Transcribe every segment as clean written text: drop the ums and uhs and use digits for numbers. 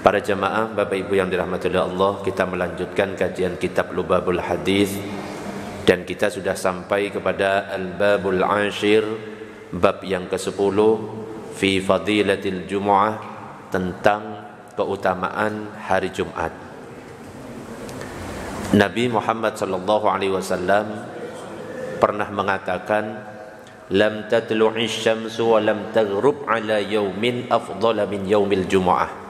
Para jamaah, Bapak Ibu yang dirahmati oleh Allah, kita melanjutkan kajian kitab Lubabul Hadis dan kita sudah sampai kepada Al-Babul Ashir, bab yang ke-10 fi Fadilatil Jumu'ah, tentang keutamaan hari Jumat. Nabi Muhammad sallallahu alaihi wasallam pernah mengatakan, lam tatlu'is syamsu wa lam taghrub ala yaumin afdhala min yaumil jumu'ah.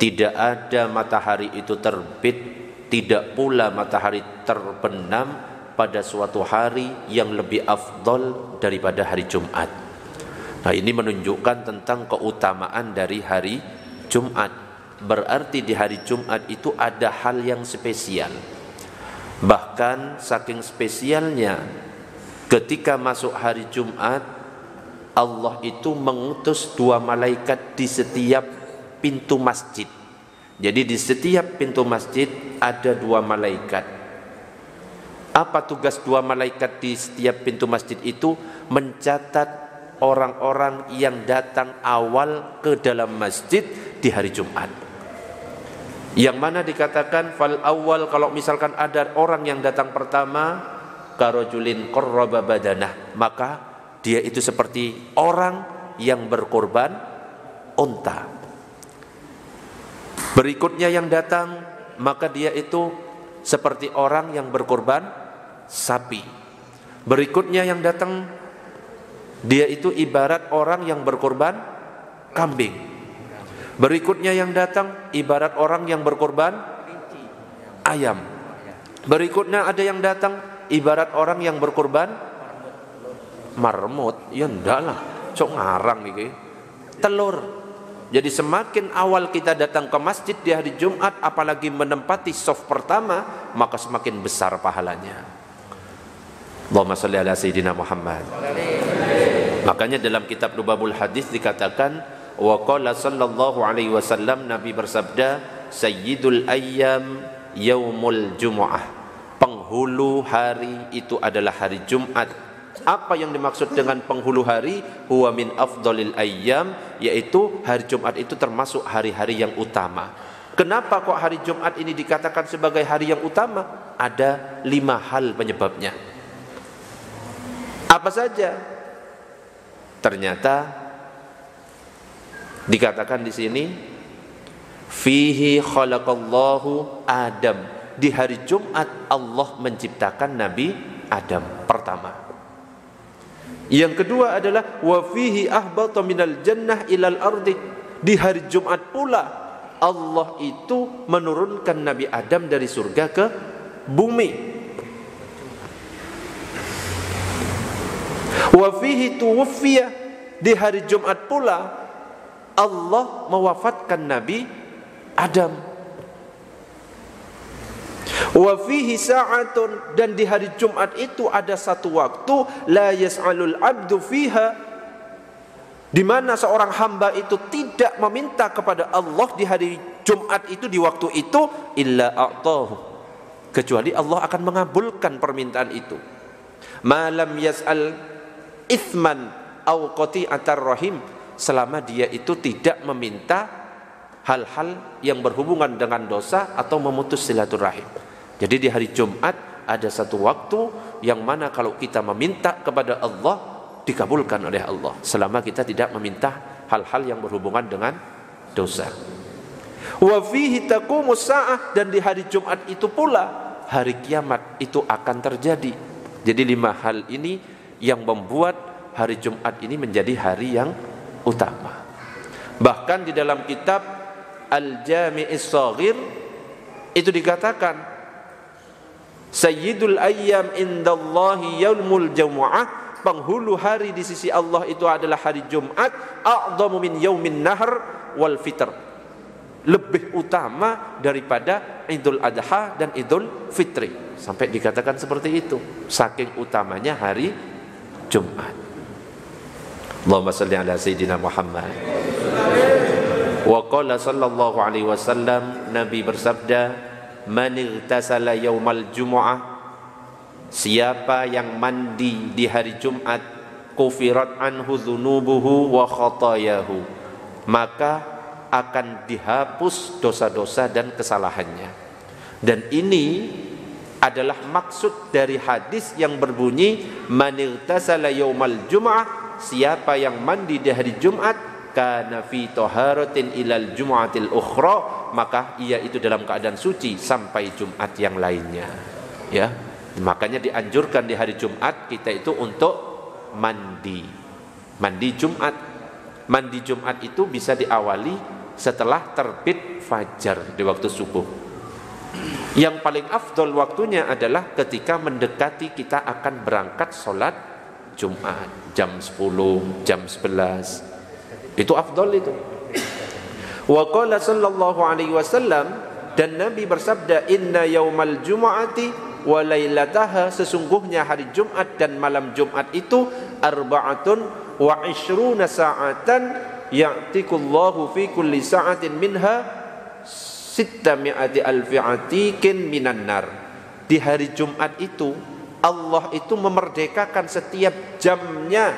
Tidak ada matahari itu terbit, tidak pula matahari terbenam pada suatu hari yang lebih afdol daripada hari Jumat. Nah, ini menunjukkan tentang keutamaan dari hari Jumat. Berarti di hari Jumat itu ada hal yang spesial. Bahkan saking spesialnya, ketika masuk hari Jumat, Allah itu mengutus 2 malaikat di setiap pintu masjid. Jadi di setiap pintu masjid ada 2 malaikat. Apa tugas 2 malaikat di setiap pintu masjid itu? Mencatat orang-orang yang datang awal ke dalam masjid di hari Jumat. Yang mana dikatakan fal awal, kalau misalkan ada orang yang datang pertama, karojulin qarraba badanah, maka dia itu seperti orang yang berkorban unta. Berikutnya yang datang, maka dia itu seperti orang yang berkorban sapi. Berikutnya yang datang, dia itu ibarat orang yang berkorban kambing. Berikutnya yang datang, ibarat orang yang berkorban ayam. Berikutnya ada yang datang, ibarat orang yang berkorban marmut. Ya enggak lah, cok ngarang iki. Telur. Jadi semakin awal kita datang ke masjid di hari Jumat, apalagi menempati shaf pertama, maka semakin besar pahalanya. Allahumma shalli ala sayyidina Muhammad. Makanya dalam kitab Lubabul Hadis dikatakan, wa qala sallallahu alaihi wasallam, Nabi bersabda, sayyidul ayyam yaumul jumu'ah. Penghulu hari itu adalah hari Jumat. Apa yang dimaksud dengan penghulu hari? Huwa min afdhalil ayyam, yaitu hari Jumat itu termasuk hari-hari yang utama. Kenapa kok hari Jumat ini dikatakan sebagai hari yang utama? Ada 5 hal penyebabnya. Apa saja? Ternyata dikatakan di sini, fihi khalaqallahu Adam. Di hari Jumat Allah menciptakan Nabi Adam pertama. Yang kedua adalah wa fihi ahbata minal jannah ilal ardi. Di hari Jumat pula Allah itu menurunkan Nabi Adam dari surga ke bumi. Wa fihi tuwaffiya. Di hari Jumat pula Allah mewafatkan Nabi Adam. Wa fihi sa'atun, dan di hari Jumat itu ada satu waktu la yas'alul abdu fiha, di mana seorang hamba itu tidak meminta kepada Allah di hari Jumat itu, di waktu itu, illa a'tahu, kecuali Allah akan mengabulkan permintaan itu. Malam yas'al ithman au qati'atar rahim, selama dia itu tidak meminta hal-hal yang berhubungan dengan dosa atau memutus silaturahim. Jadi di hari Jumat ada satu waktu yang mana kalau kita meminta kepada Allah dikabulkan oleh Allah, selama kita tidak meminta hal-hal yang berhubungan dengan dosa. Wa fihi taqumus sa'ah, dan di hari Jumat itu pula hari kiamat itu akan terjadi. Jadi 5 hal ini yang membuat hari Jumat ini menjadi hari yang utama. Bahkan di dalam kitab Al-Jami'is Shaghir itu dikatakan, sayyidul ayyam indallahi yaumul jumu'ah, penghulu hari di sisi Allah itu adalah hari Jumat, a'dhamu min yaumin nahr wal fitr, lebih utama daripada Idul Adha dan Idul Fitri. Sampai dikatakan seperti itu, saking utamanya hari Jumat. Allahumma shalli ala sayyidina Muhammad. Wa qala sallallahu alaihi wasallam, Nabi bersabda, man igtasala yaumal jumu'ah, siapa yang mandi di hari Jumat, kufirat anhu dzunubuhu wa khatayahu, maka akan dihapus dosa-dosa dan kesalahannya. Dan ini adalah maksud dari hadis yang berbunyi man igtasala yaumal jum'ah, siapa yang mandi di hari Jumat, kana fi taharatin ilal jum'atil ukhra, maka ia itu dalam keadaan suci sampai Jumat yang lainnya. Ya, makanya dianjurkan di hari Jumat kita itu untuk mandi Jumat. Mandi Jumat itu bisa diawali setelah terbit fajar di waktu subuh. Yang paling afdol waktunya adalah ketika mendekati kita akan berangkat sholat Jumat, jam 10, jam 11. Itu afdol itu. Wa qala sallallahu alaihi wasallam, dan Nabi bersabda, inna yaumal jum'ati wa lailataha, sesungguhnya hari Jumat dan malam Jumat itu arba'atun wa ishruna sa'atan ya'tikullahu fi kulli sa'atin minha sittami'ati alfi atikin minan nar. Di hari Jumat itu Allah itu memerdekakan setiap jamnya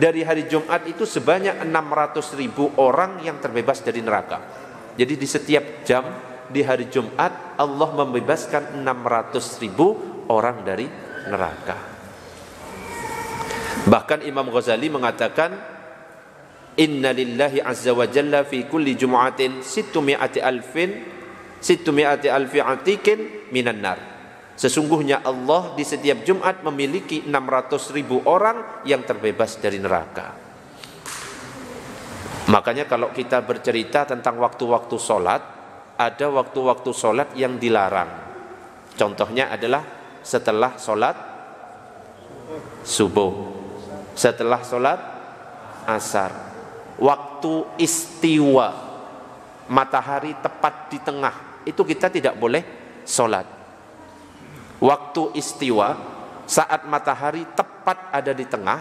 dari hari Jumat itu sebanyak 600.000 orang yang terbebas dari neraka. Jadi di setiap jam di hari Jumat Allah membebaskan 600.000 orang dari neraka. Bahkan Imam Ghazali mengatakan, inna lillahi azza wa jalla fi kulli jum'atin 600 alfi atikin minan nar. Sesungguhnya Allah di setiap Jumat memiliki 600.000 orang yang terbebas dari neraka. Makanya kalau kita bercerita tentang waktu-waktu sholat, ada waktu-waktu sholat yang dilarang. Contohnya adalah setelah sholat subuh, setelah sholat asar, waktu istiwa, matahari tepat di tengah, itu kita tidak boleh sholat. Waktu istiwa, saat matahari tepat ada di tengah,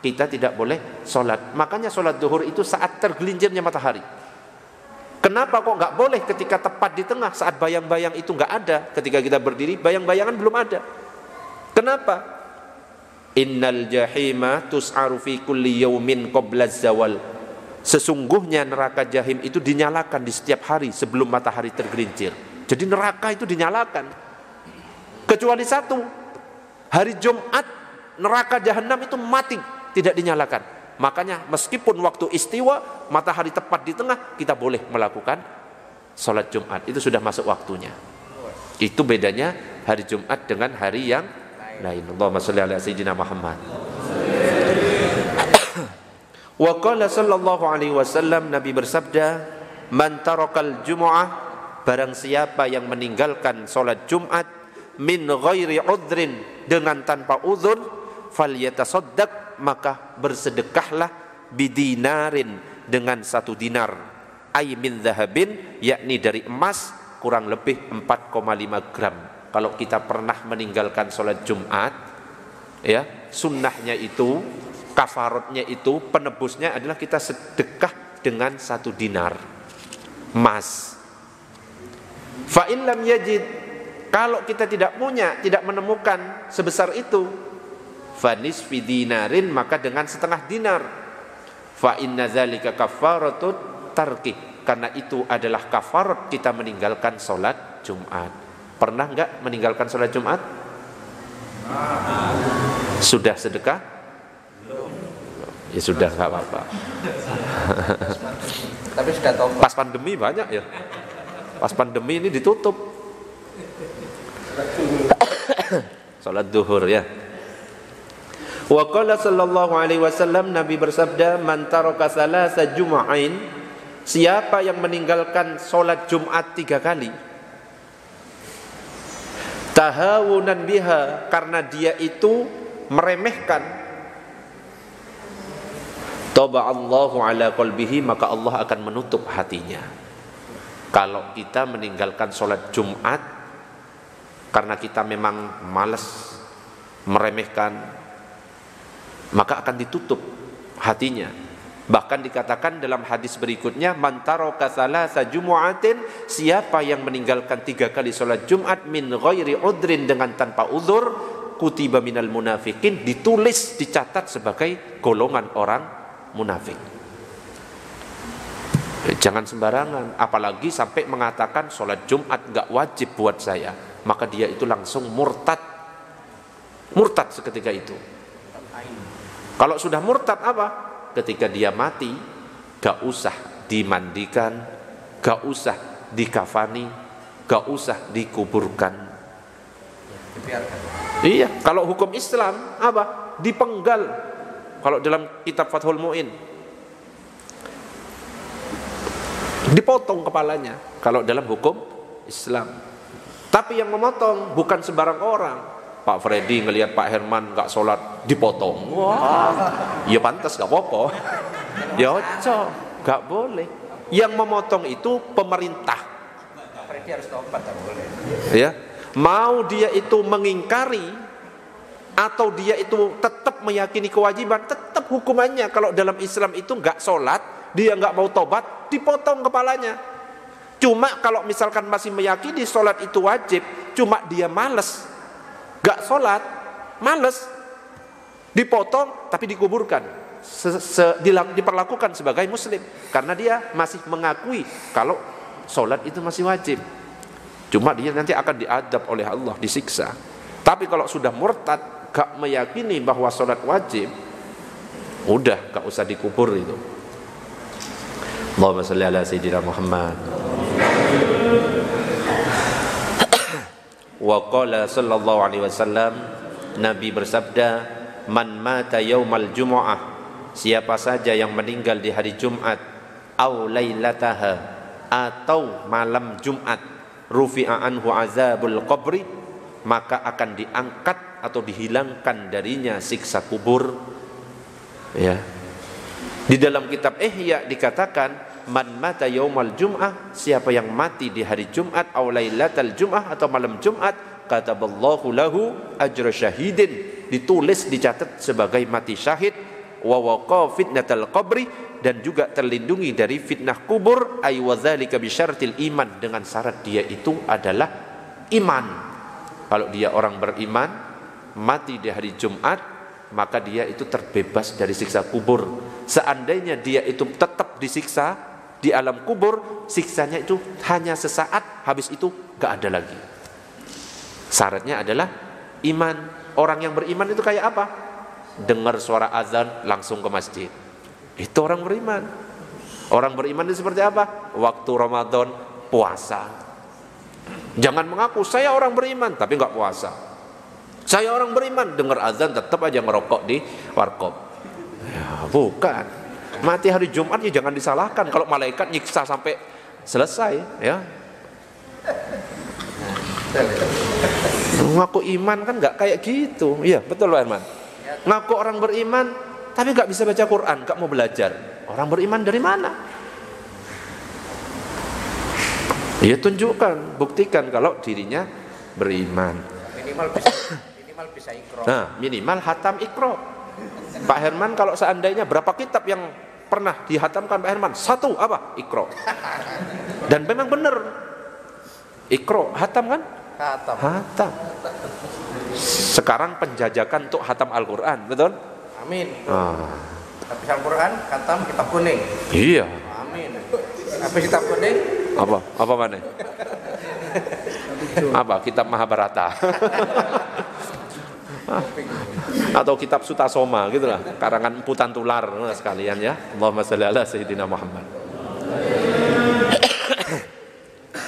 kita tidak boleh sholat. Makanya sholat duhur itu saat tergelincirnya matahari. Kenapa kok nggak boleh ketika tepat di tengah, saat bayang-bayang itu nggak ada? Ketika kita berdiri, bayang-bayangan belum ada. Kenapa? Innal jahima tus'aru fi kulli yaumin qabla zawal. Sesungguhnya neraka jahim itu dinyalakan di setiap hari sebelum matahari tergelincir. Jadi neraka itu dinyalakan. Kecuali satu, hari Jumat neraka jahanam itu mati, tidak dinyalakan. Makanya meskipun waktu istiwa, matahari tepat di tengah, kita boleh melakukan sholat Jumat. Itu sudah masuk waktunya. Itu bedanya hari Jumat dengan hari yang lain. Allahumma sholli ala sayyidina Muhammad. Wa qala sallallahu alaihi wasallam, Nabi bersabda, man tarakal jumu'ah, barang siapa yang meninggalkan sholat Jumat min ghairi udhrin, dengan tanpa uzur, falyatasaddaq, maka bersedekahlah bidinarin, dengan 1 dinar, ay min dhahabin, yakni dari emas, kurang lebih 4,5 gram. Kalau kita pernah meninggalkan sholat Jumat, ya, sunnahnya itu, kafaratnya itu, penebusnya adalah kita sedekah dengan 1 dinar emas. Fa in lam yajid, kalau kita tidak punya, tidak menemukan sebesar itu, fanis fi dinarin, maka dengan 1/2 dinar. Fa inna dzalika kafaratut tarki, karena itu adalah kafarat kita meninggalkan sholat Jumat. Pernah enggak meninggalkan sholat Jumat? Sudah sedekah? Ya sudah, enggak apa-apa. Tapi sudah tahu. Pas pandemi banyak ya. Pas pandemi ini ditutup salat duhur ya. Wa qala sallallahu alaihi wasallam, Nabi bersabda, man taraka salasa jum'ain, siapa yang meninggalkan salat Jumat 3 kali, tahawunan biha, karena dia itu meremehkan, taba'allahu ala qalbihi, maka Allah akan menutup hatinya. Kalau kita meninggalkan salat Jumat karena kita memang malas, meremehkan, maka akan ditutup hatinya. Bahkan dikatakan dalam hadis berikutnya, man taraka salasa jumu'atin, siapa yang meninggalkan 3 kali sholat Jumat min ghairi udrin, dengan tanpa uzur, kutiba minal munafikin, ditulis, dicatat sebagai golongan orang munafik. Jangan sembarangan, apalagi sampai mengatakan sholat Jumat gak wajib buat saya, maka dia itu langsung murtad seketika itu. Kalau sudah murtad apa? Ketika dia mati gak usah dimandikan, gak usah dikafani, gak usah dikuburkan. Iya, kalau hukum Islam apa? Dipenggal. Kalau dalam kitab Fathul Mu'in, dipotong kepalanya kalau dalam hukum Islam. Tapi yang memotong bukan sembarang orang. Pak Freddy ngelihat Pak Herman gak sholat, dipotong. Wah, ya pantas, gak apa-apa. Ya ojo, gak boleh. Yang memotong itu pemerintah. Pak Freddy harus tobat, gak boleh. Ya, mau dia itu mengingkari atau dia itu tetap meyakini kewajiban, tetap hukumannya. Kalau dalam Islam itu gak sholat, dia gak mau tobat, dipotong kepalanya. Cuma kalau misalkan masih meyakini sholat itu wajib, cuma dia males, gak sholat, males, dipotong tapi dikuburkan, diperlakukan sebagai muslim, karena dia masih mengakui kalau sholat itu masih wajib. Cuma dia nanti akan diadab oleh Allah, disiksa. Tapi kalau sudah murtad, gak meyakini bahwa sholat wajib, udah gak usah dikubur itu. Allahumma salli ala Sayyidina Muhammad. Wa qala sallallahu alaihi wasallam, Nabi bersabda, man mata yaumal jumu'ah, siapa saja yang meninggal di hari Jumat, au lailataha, atau malam Jumat, rufi'a anhu azabul qabri, maka akan diangkat atau dihilangkan darinya siksa kubur. Ya, di dalam kitab Ihya dikatakan, man mata yaumal jum'ah, siapa yang mati di hari Jumat, aw lailatal jum'ah, atau malam Jumat, kataballahu lahu ajra syahidin, ditulis, dicatat sebagai mati syahid, wa waqa fitnatal qabri, dan juga terlindungi dari fitnah kubur, ay wa dzalika bi syartil iman, dengan syarat dia itu adalah iman. Kalau dia orang beriman mati di hari Jumat, maka dia itu terbebas dari siksa kubur. Seandainya dia itu tetap disiksa di alam kubur, siksanya itu hanya sesaat, habis itu gak ada lagi. Syaratnya adalah iman. Orang yang beriman itu kayak apa? Dengar suara azan langsung ke masjid, itu orang beriman. Orang beriman itu seperti apa? Waktu Ramadan puasa. Jangan mengaku saya orang beriman tapi gak puasa. Saya orang beriman, dengar azan tetap aja ngerokok di warkop. Ya, bukan. Mati hari Jumat ya jangan disalahkan kalau malaikat nyiksa sampai selesai, ya. Ngaku iman kan nggak kayak gitu. Iya, betul Pak Herman. Ngaku orang beriman tapi nggak bisa baca Quran, nggak mau belajar. Orang beriman dari mana? Ya tunjukkan, buktikan kalau dirinya beriman. Minimal bisa ikro. Nah, minimal hatam ikro. Pak Herman kalau seandainya berapa kitab yang pernah dihatamkan Pak Herman? 1 apa? Ikro. Dan memang benar, ikro hatam kan? Hatam. Sekarang penjajakan untuk hatam Al-Quran, betul? Amin. Habis Al-Quran, hatam kitab kuning. Iya. Amin. Habis kitab kuning? Apa mana? Apa? Kitab Mahabharata. Atau kitab Sutasoma gitulah, karangan Empu Tantular sekalian, ya. Allahumma shalli ala Sayyidina Muhammad.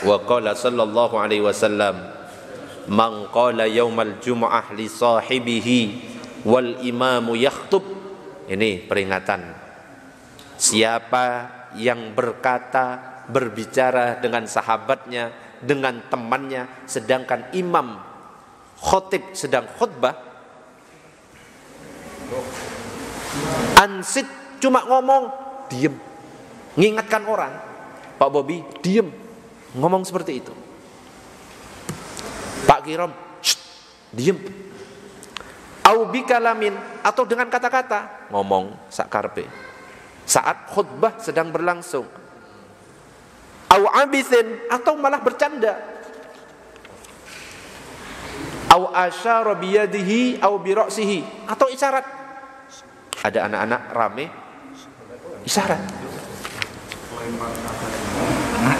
Wa qala sallallahu alaihi wasallam, man qala yaumal jumu'ah li sahibihi wal imamu yakhtub. Ini peringatan. Siapa yang berbicara dengan sahabatnya, dengan temannya, sedangkan imam khotib sedang khutbah, ansit, cuma ngomong, diem, ngingatkan orang. Pak Bobi, diem, ngomong seperti itu. Pak Kirom, diem. Au bikalamin, atau dengan kata-kata, ngomong sakarpe saat khutbah sedang berlangsung. Au abithin, atau malah bercanda. Au asyara biyadihi au bira'sihi, atau isyarat. Ada anak-anak rame, isyarat.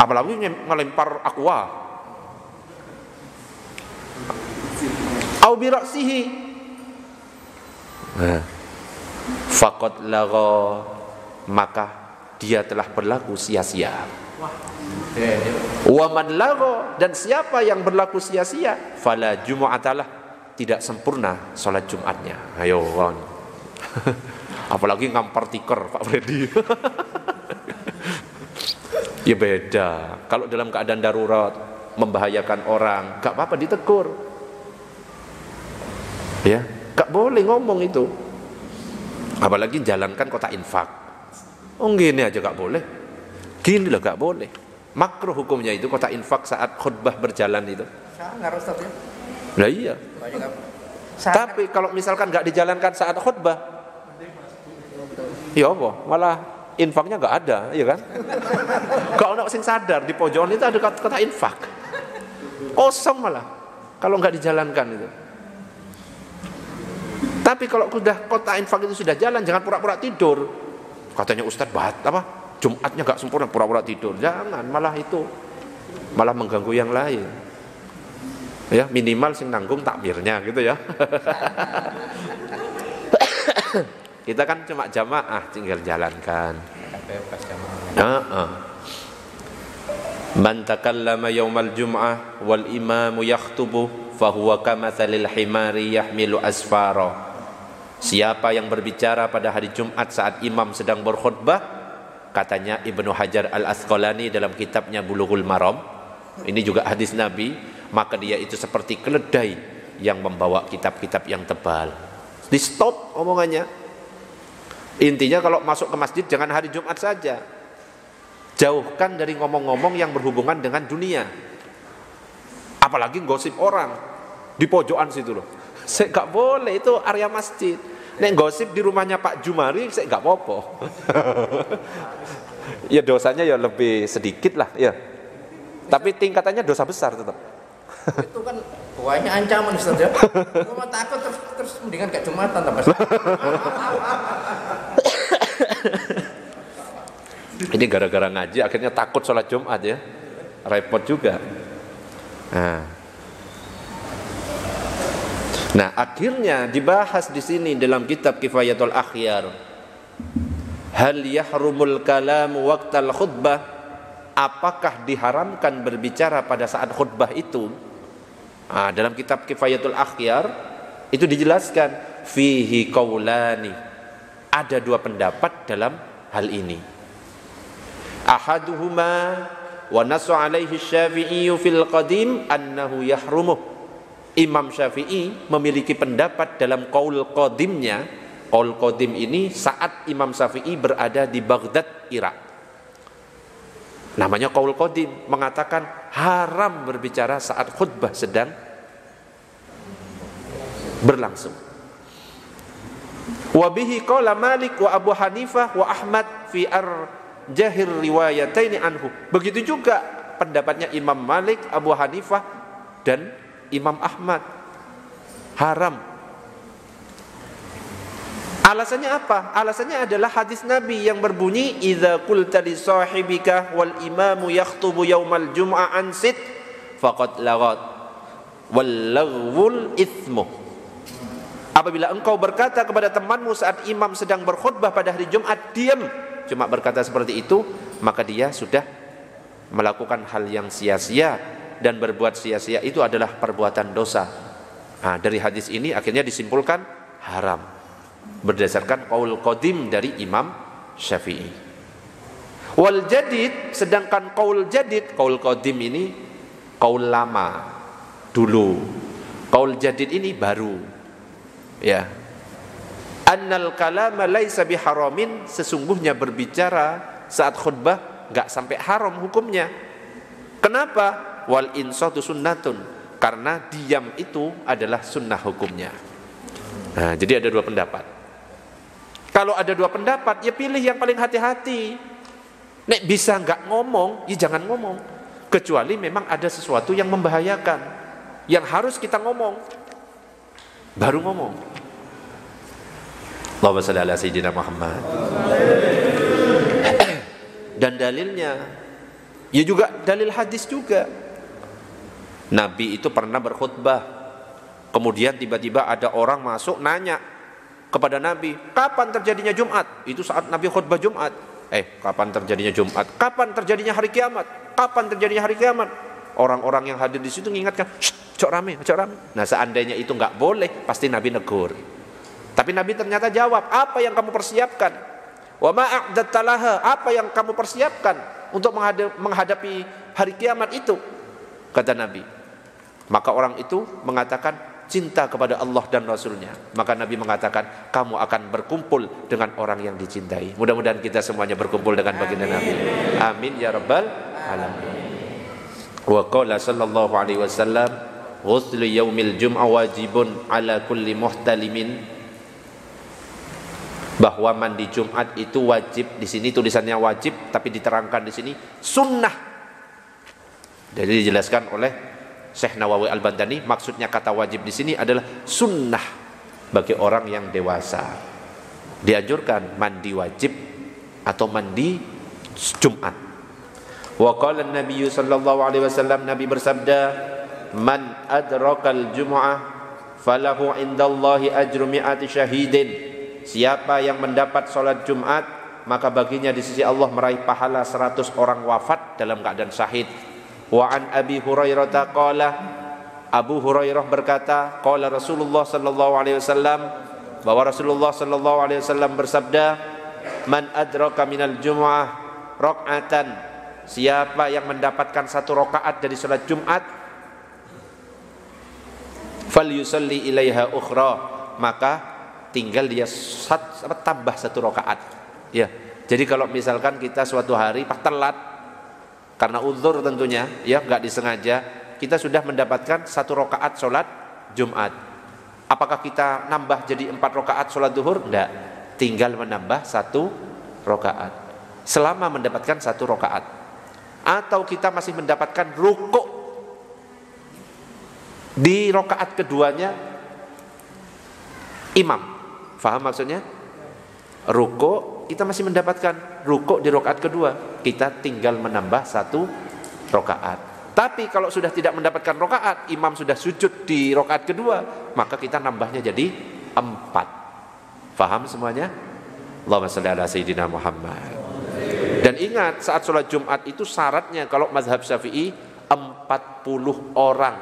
Apalagi ngelempar aqua. Au bi ra'sihi. Faqad lagha, maka dia telah berlaku sia-sia. Wa man lagha, dan siapa yang berlaku sia-sia, fala jumu'atalah, tidak sempurna salat Jumatnya. Ayo kawan. Apalagi ngampar tiker Pak Freddy. Ya beda. Kalau dalam keadaan darurat membahayakan orang, gak apa-apa ditegur. Ya, gak boleh ngomong itu. Apalagi jalankan kota infak. Oh gini aja gak boleh. Gini loh gak boleh. Makruh hukumnya itu kota infak saat khutbah berjalan itu. Sangar Ustaz ya. Nah iya. Tapi kalau misalkan gak dijalankan saat khutbah, ya apa? Malah infaknya gak ada, ya kan? Kalau nak sing sadar di pojokan itu ada kata infak. Kosong malah kalau nggak dijalankan itu. Tapi kalau sudah kota infak itu sudah jalan, jangan pura-pura tidur. Katanya Ustadz Jumatnya nggak sempurna, pura-pura tidur. Jangan, malah itu malah mengganggu yang lain. Ya minimal sing nanggung takmirnya gitu ya. Kita kan cuma jamaah, tinggal jalankan. Bebas jamaah. Man takallama yaumal jum'ah wal imamu yakhtubu fahuwa kamathalil himari yahmilu asfara. Siapa yang berbicara pada hari Jumat saat imam sedang berkhutbah, katanya Ibnu Hajar Al-Asqalani dalam kitabnya Bulughul Maram, ini juga hadis Nabi, maka dia itu seperti keledai yang membawa kitab-kitab yang tebal. Di stop omongannya. Intinya kalau masuk ke masjid jangan hari Jumat saja. Jauhkan dari ngomong-ngomong yang berhubungan dengan dunia. Apalagi gosip orang di pojokan situ loh. Saya gak boleh, itu area masjid. Nek gosip di rumahnya Pak Jumari saya gak apa-apa. Ya dosanya ya lebih sedikit lah ya. Tapi tingkatannya dosa besar tetap. Itu kan banyak ancaman Ustaz ya. Cuma takut terus mendingan kayak Jumatan tambah. Ini gara-gara ngaji akhirnya takut sholat Jumat ya. Repot juga. Nah, akhirnya dibahas di sini dalam kitab Kifayatul Akhyar. Hal yahrumul kalam waqtal khutbah? Apakah diharamkan berbicara pada saat khutbah itu? Dalam kitab Kifayatul Akhyar itu dijelaskan fihi qaulani. Ada dua pendapat dalam hal ini. Ahaduhuma wa nasu alaihi Syafi'i fil qadim annahu yahrumu. Imam Syafi'i memiliki pendapat dalam qaul qadimnya. Qaul qadim ini saat Imam Syafi'i berada di Baghdad, Irak. Namanya qaul qadim, mengatakan haram berbicara saat khutbah sedang berlangsung. Wa bihi qala Malik wa Abu Hanifah wa Ahmad fi jahir riwayataini anhu. Begitu juga pendapatnya Imam Malik, Abu Hanifah dan Imam Ahmad. Haram. Alasannya apa? Alasannya adalah hadis Nabi yang berbunyi idza qulta li sahibika wal imamu yakhutubu yaumal jum'ah ansit faqad laghat wal laghwul itsmu. Apabila engkau berkata kepada temanmu saat imam sedang berkhutbah pada hari Jumat, diam, cuma berkata seperti itu, maka dia sudah melakukan hal yang sia-sia, dan berbuat sia-sia itu adalah perbuatan dosa. Dari hadis ini akhirnya disimpulkan haram berdasarkan qaul qadim dari Imam Syafi'i. Wal jadid, sedangkan qaul jadid, qaul qadim ini qaul lama dulu, qaul jadid ini baru. Ya. Annal kalama laisa biharamin, sesungguhnya berbicara saat khutbah enggak sampai haram hukumnya. Kenapa? Wal insatu sunnatun, karena diam itu adalah sunnah hukumnya. Jadi ada dua pendapat. Kalau ada dua pendapat, ya pilih yang paling hati-hati. Nek bisa enggak ngomong, ya jangan ngomong. Kecuali memang ada sesuatu yang membahayakan, yang harus kita ngomong, baru ngomong. Allahumma shalli ala sayyidina Muhammad. Dan dalilnya, ya juga dalil hadis juga. Nabi itu pernah berkhutbah, kemudian tiba-tiba ada orang masuk nanya kepada Nabi, kapan terjadinya Jumat? Itu saat Nabi khutbah Jumat. Kapan terjadinya Jumat? Kapan terjadinya hari kiamat? Kapan terjadinya hari kiamat? Orang-orang yang hadir di situ mengingatkan, cok rame. Nah, seandainya itu nggak boleh, pasti Nabi negur. Tapi Nabi ternyata jawab, apa yang kamu persiapkan? Wa ma a'dadta laha, apa yang kamu persiapkan untuk menghadapi hari kiamat itu? Kata Nabi. Maka orang itu mengatakan cinta kepada Allah dan Rasulnya. Maka Nabi mengatakan, kamu akan berkumpul dengan orang yang dicintai. Mudah-mudahan kita semuanya berkumpul dengan baginda Nabi. Amin ya rabbal alamin. Wa qala sallallahu alaihi wasallam, ghuslu yaumil jum'ah wajibun ala kulli muhtalimin. Bahwa mandi Jumat itu wajib. Di sini tulisannya wajib, tapi diterangkan di sini sunnah. Jadi dijelaskan oleh Syekh Nawawi Al-Bantani, maksudnya kata wajib di sini adalah sunnah bagi orang yang dewasa. Dianjurkan mandi wajib atau mandi Jumat. Wa qala an-nabiy sallallahu alaihi wasallam, Nabi bersabda, man adrakal jum'ah falahu indallahi ajru mi'ati syahidin. Siapa yang mendapat sholat Jumat, maka baginya di sisi Allah meraih pahala 100 orang wafat dalam keadaan syahid. Wa an Abi Hurairah qala, Abu Hurairah berkata, qala Rasulullah sallallahu alaihi wasallam, bahwa Rasulullah sallallahu alaihi wasallam bersabda, man adraka minal jumu'ah raq'atan, siapa yang mendapatkan 1 rakaat dari salat Jumat, falyusalli ilaiha ukhra, maka tinggal dia tambah 1 rakaat. Ya. Jadi kalau misalkan kita suatu hari telat karena uzur tentunya, ya enggak disengaja, kita sudah mendapatkan 1 rakaat salat Jumat. Apakah kita nambah jadi 4 rakaat salat zuhur? Enggak. Tinggal menambah 1 rakaat. Selama mendapatkan 1 rakaat. Atau kita masih mendapatkan rukuk di rakaat keduanya imam. Faham maksudnya? Rukuk, kita masih mendapatkan rukuk di rakaat kedua, kita tinggal menambah 1 rakaat. Tapi kalau sudah tidak mendapatkan rakaat, imam sudah sujud di rakaat kedua, maka kita nambahnya jadi 4. Faham semuanya? Allahumma shalli ala sayyidina Muhammad. Dan ingat, saat sholat Jumat itu syaratnya kalau mazhab Syafi'i 40 orang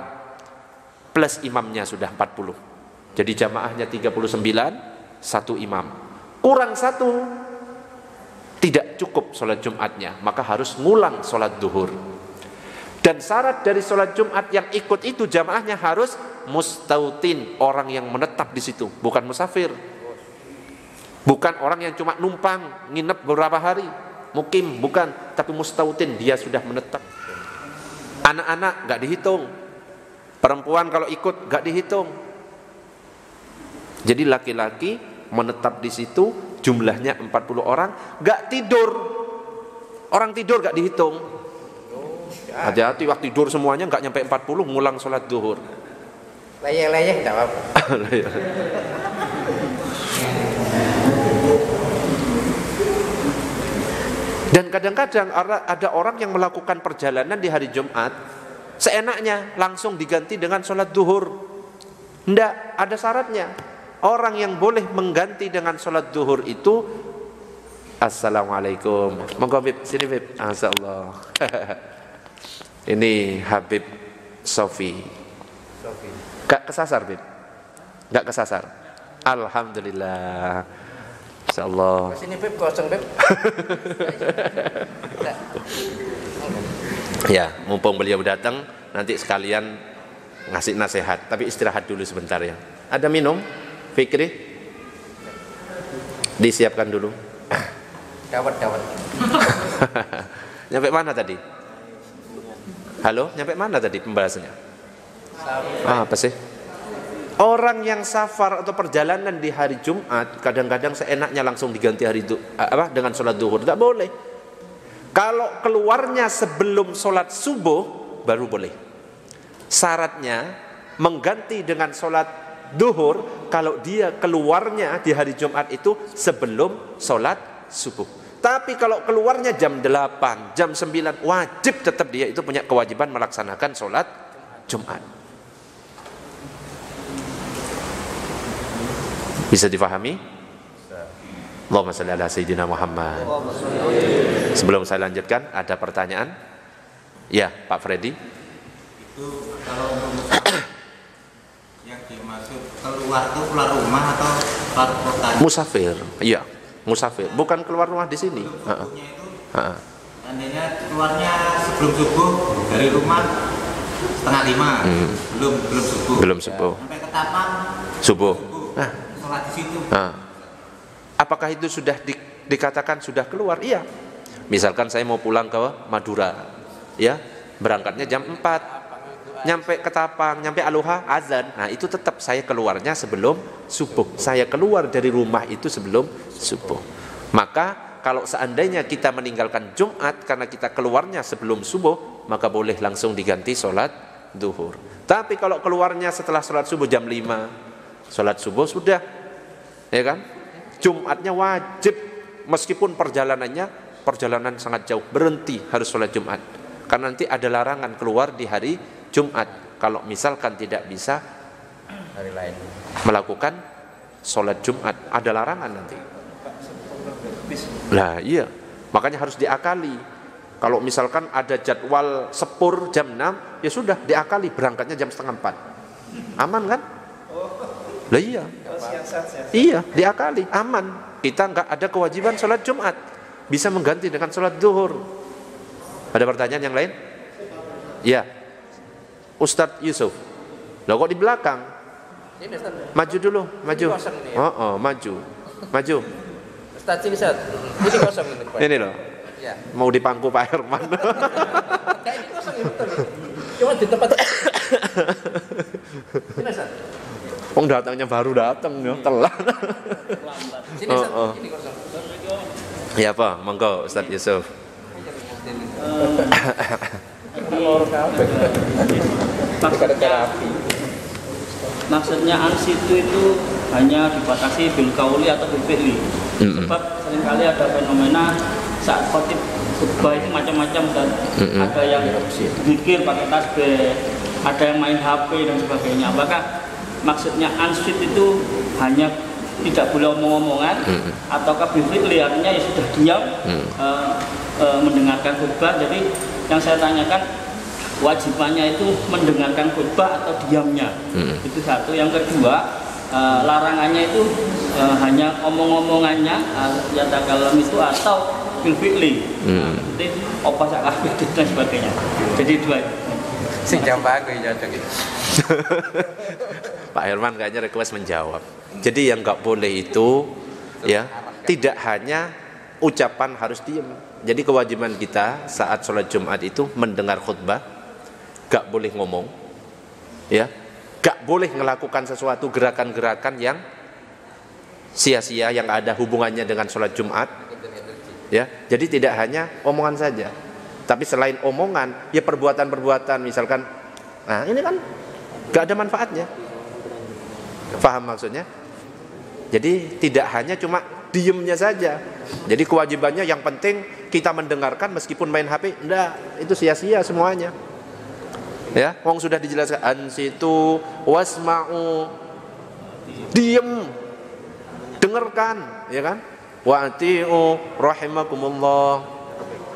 plus imamnya sudah 40. Jadi jamaahnya 39, 1 imam. Kurang 1 tidak cukup sholat Jumatnya, maka harus ngulang sholat duhur. Dan syarat dari sholat Jumat yang ikut itu jamaahnya harus mustautin, orang yang menetap di situ, bukan musafir. Bukan orang yang cuma numpang, nginep beberapa hari, mukim, bukan, tapi mustautin, dia sudah menetap. Anak-anak gak dihitung, perempuan kalau ikut gak dihitung. Jadi laki-laki menetap di situ jumlahnya 40 orang, gak tidur. Orang tidur gak dihitung. Hati-hati waktu tidur semuanya gak nyampe 40, ngulang sholat duhur. Leyeh-leyeh gak apa-apa. Dan kadang-kadang ada orang yang melakukan perjalanan di hari Jumat, seenaknya langsung diganti dengan sholat duhur. Nggak, ada syaratnya. Orang yang boleh mengganti dengan sholat duhur itu, assalamualaikum, monggo Bib, sini Bib, masyaallah. Ini Habib Sofi. Gak kesasar Bib? Gak kesasar. Alhamdulillah. Masyaallah. Sini Bib, kosong Bib. Ya, mumpung beliau datang, nanti sekalian ngasih nasihat. Tapi istirahat dulu sebentar ya. Ada minum? Fikri? Disiapkan dulu. Dawet. Nyampe mana tadi? Halo, nyampe mana tadi pembahasannya? Apa sih? Orang yang safar atau perjalanan di hari Jumat kadang-kadang seenaknya langsung diganti hari itu dengan sholat duhur, tidak boleh. Kalau keluarnya sebelum sholat subuh baru boleh. Syaratnya mengganti dengan sholat duhur kalau dia keluarnya di hari Jumat itu sebelum sholat subuh. Tapi kalau keluarnya jam 8, jam 9, wajib tetap dia itu punya kewajiban melaksanakan sholat Jumat. Bisa difahami? Allahumma shalli ala sayyidina Muhammad. Sebelum saya lanjutkan, ada pertanyaan? Ya, Pak Freddy. Itu kalau yang dimaksud keluar itu keluar rumah atau keluar kota? Musafir, iya, musafir. Bukan keluar rumah di sini. Subuhnya itu, seandainya keluarnya sebelum subuh dari rumah 4:30, belum subuh. Belum subuh. Sampai ke Tapang Subuh. Nah, sholat di situ. apakah itu sudah dikatakan sudah keluar? Iya. Misalkan saya mau pulang ke Madura, ya, berangkatnya jam 4. Nyampe ke Tapang, nyampe Aloha, azan. Nah, itu tetap saya keluarnya sebelum subuh. Saya keluar dari rumah itu sebelum subuh. Maka kalau seandainya kita meninggalkan Jumat karena kita keluarnya sebelum subuh, maka boleh langsung diganti sholat duhur. Tapi kalau keluarnya setelah sholat subuh jam 5, sholat subuh sudah, ya kan? Jumatnya wajib, meskipun perjalanan sangat jauh, berhenti harus sholat Jumat. Karena nanti ada larangan keluar di hari Jumat. Kalau misalkan tidak bisa hari lain melakukan sholat Jumat, ada larangan nanti. Lah iya, makanya harus diakali. Kalau misalkan ada jadwal sepur jam 6, ya sudah diakali, berangkatnya jam 3:30. Aman kan? Lah iya. Iya, diakali, aman. Kita nggak ada kewajiban sholat Jumat, bisa mengganti dengan sholat duhur. Ada pertanyaan yang lain? Ya, Ustadz Yusuf. Loh kok di belakang? ini Ustaz. Maju dulu, maju. Ini kosong ini ya? Maju. Ustaz ini Ustaz. Ini kosong ini Pak. Ini loh, Ya. mau dipangku Pak Herman. Kayak ini kosong ini betul. Cuma di tempat ini Ustaz. Wong datangnya baru datang ya, telat. Sini Ustaz. Ini kosong. Ya apa, monggo Ustadz Yusuf. Maksudnya ansitu itu hanya dibatasi bil kauli atau bil fi'li. Sebab seringkali ada fenomena saat khotib khutbah itu macam-macam dan ada yang zikir pakai tasbih, ada yang main HP dan sebagainya. Apakah maksudnya ansit itu hanya tidak boleh omong-omongan ataukah bil fi'li, artinya ya sudah diam mendengarkan khutbah. Jadi yang saya tanyakan, wajibannya itu mendengarkan khutbah atau diamnya? Itu satu. Yang kedua, larangannya itu hanya omong-omongannya ya takalam itu atau bil fi'li. Jadi apa sakah dan sebagainya. Jadi dua. Sing jambak ya cocok itu. Pak Herman kayaknya request menjawab. Jadi yang nggak boleh itu ya tidak hanya ucapan harus diam. Jadi kewajiban kita saat sholat Jumat itu mendengar khutbah, gak boleh ngomong, ya, gak boleh melakukan sesuatu gerakan-gerakan yang sia-sia yang ada hubungannya dengan sholat Jumat, ya. Jadi tidak hanya omongan saja, tapi selain omongan, ya perbuatan-perbuatan, misalkan, nah ini kan gak ada manfaatnya. Paham maksudnya? Jadi tidak hanya cuma diemnya saja. Jadi kewajibannya yang penting kita mendengarkan meskipun main HP, enggak, itu sia-sia semuanya. Ya, wong sudah dijelaskan ansitu wasma'u, diem, dengarkan, ya kan? Wa atiu rahimakumullah,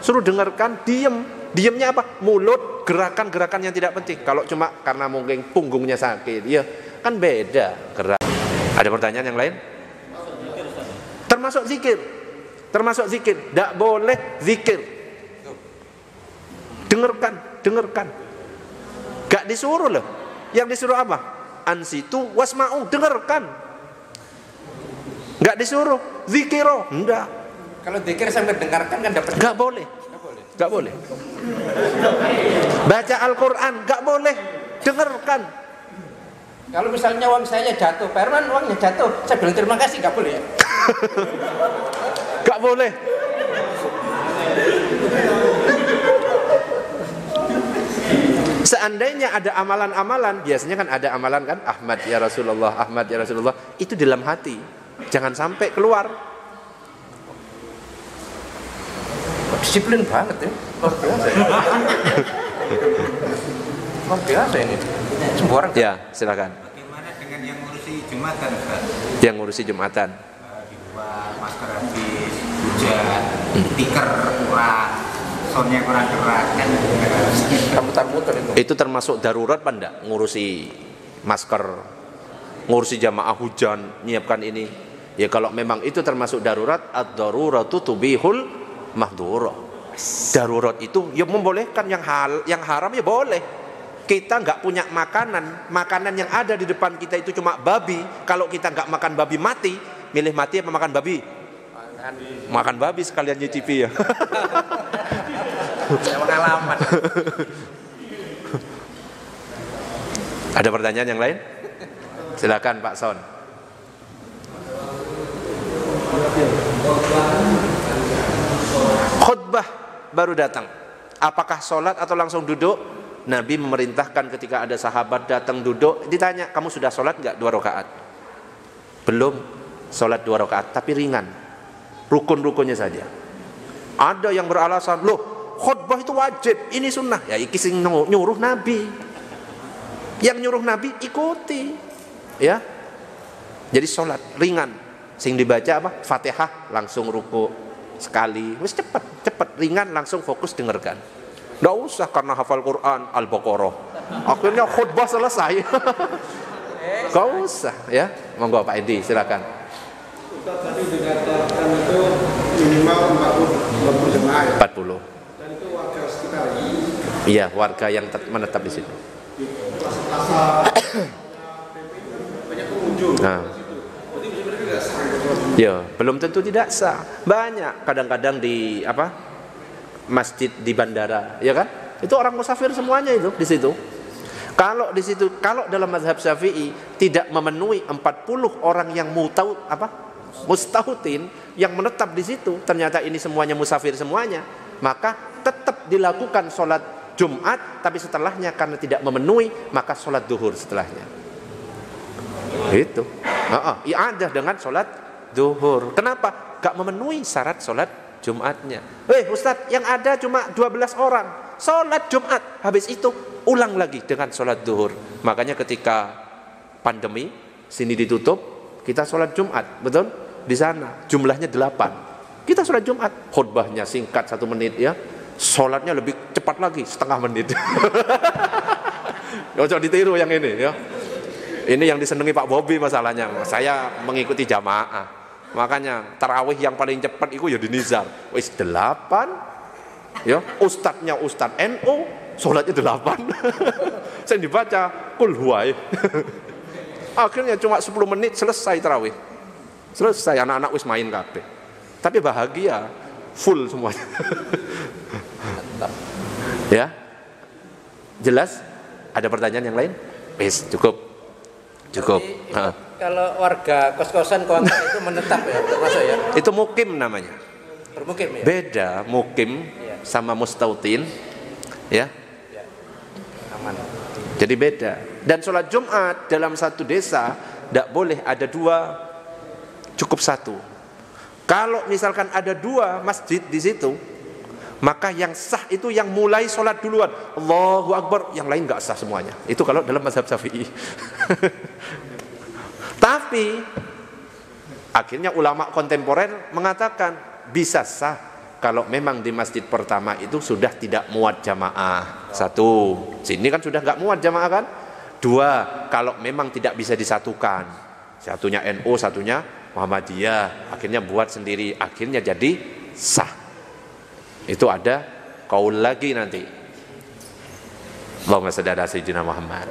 suruh dengarkan, diem. Diemnya apa? Mulut, gerakan-gerakan yang tidak penting. Kalau cuma karena mungkin punggungnya sakit, ya kan beda gerak. Ada pertanyaan yang lain? Termasuk zikir. Termasuk zikir. Tidak boleh zikir. Dengarkan. Gak disuruh loh. Yang disuruh apa? Ansitu wasma'u, dengarkan. Gak disuruh zikiro, enggak. Kalau zikir sambil dengarkan kan dapat. Gak boleh. Gak boleh. Baca Al-Quran gak boleh. Dengarkan. Kalau misalnya uang saya jatuh, Pak Herman uangnya jatuh, saya bilang terima kasih, gak boleh ya? Gak boleh. Seandainya ada amalan-amalan, biasanya kan ada amalan kan, Ahmad ya Rasulullah, itu dalam hati, jangan sampai keluar. Disiplin banget ya. Luar biasa. Luar biasa ini. Semua orang. Ya, silakan. Bagaimana dengan yang ngurusi Jumatan, Pak? Yang ngurusi Jumatan. Di luar, masker habis, hujan, tiker kurang, soundnya kurang keras kan? Muter-muter itu. Itu termasuk darurat apa enggak? Ngurusi masker, ngurusi jamaah hujan, nyiapkan ini. Ya kalau memang itu termasuk darurat, ad-daruratu tubihul mahdhura. Darurat itu ya membolehkan, yang haram ya boleh. Kita nggak punya makanan yang ada di depan kita itu cuma babi. Kalau kita nggak makan babi mati, milih mati apa makan babi? Makan babi sekalian nyicipi ya. Saya pengalaman. Ada pertanyaan yang lain? Silakan Pak Son. Khutbah baru datang. Apakah sholat atau langsung duduk? Nabi memerintahkan ketika ada sahabat datang duduk, ditanya, kamu sudah sholat nggak 2 rakaat? Belum, sholat 2 rakaat, tapi ringan. Rukun-rukunnya saja. Ada yang beralasan, loh khutbah itu wajib, ini sunnah. Ya iki sing nyuruh Nabi. Yang nyuruh Nabi ikuti. Ya. Jadi sholat ringan. Sing dibaca apa? Fatihah langsung ruku sekali. Wis cepet ringan langsung fokus dengarkan. Nggak usah karena hafal Quran Al-Baqarah. Akhirnya khutbah selesai. Nggak usah ya. Monggo Pak Edi silakan. Ustaz tadi dikatakan itu minimal 40 jemaah ya. 40. Dan itu warga sekitar. Iya, warga yang menetap di situ. Plaza banyak pengunjung. Nah. Berarti sebenarnya tidak sah. Ya, belum tentu tidak sah. Banyak kadang-kadang di masjid di bandara, ya kan? Itu orang musafir semuanya itu di situ. Kalau di situ, kalau dalam mazhab Syafi'i tidak memenuhi 40 orang yang mustautin yang menetap di situ, ternyata ini semuanya musafir semuanya, maka tetap dilakukan sholat Jumat, tapi setelahnya karena tidak memenuhi, maka sholat duhur setelahnya. Itu. I'adah dengan sholat duhur. Kenapa? Gak memenuhi syarat sholat Jumatnya. Ustadz, yang ada cuma 12 orang. Sholat Jumat. Habis itu ulang lagi dengan sholat duhur. Makanya ketika pandemi, sini ditutup, kita sholat Jumat. Betul? Di sana jumlahnya 8. Kita sholat Jumat. Khutbahnya singkat 1 menit ya. Sholatnya lebih cepat lagi, setengah menit. Gak usah ditiru yang ini ya. Ini yang disenangi Pak Bobi masalahnya. Saya mengikuti jamaah. Makanya tarawih yang paling cepat itu ya di Nizar. Wis 8. Ya, ustadznya Ustadz NU, sholatnya 8. Saya dibaca kul huwai. Akhirnya cuma 10 menit selesai tarawih. Selesai, anak-anak wis main kabeh. Tapi bahagia, full semuanya. Ya. Jelas? Ada pertanyaan yang lain? Wis, cukup. Kalau warga kos-kosan kontrak itu menetap ya, termasuk ya? Itu mukim namanya. Bermukim ya? Beda mukim sama mustautin, ya. Aman. Jadi beda. Dan sholat Jumat dalam satu desa tidak boleh ada 2, cukup 1. Kalau misalkan ada 2 masjid di situ, maka yang sah itu yang mulai sholat duluan. Allahu Akbar, yang lain nggak sah semuanya. Itu kalau dalam mazhab Syafi'i. Tapi akhirnya ulama kontemporer mengatakan bisa sah kalau memang di masjid pertama itu sudah tidak muat jamaah. 1, sini kan sudah nggak muat jamaah kan. 2, kalau memang tidak bisa disatukan, satunya NU, satunya Muhammadiyah, akhirnya buat sendiri, akhirnya jadi sah. Itu ada kaul lagi nanti. Allahumma shalli ala sayyidina Muhammad.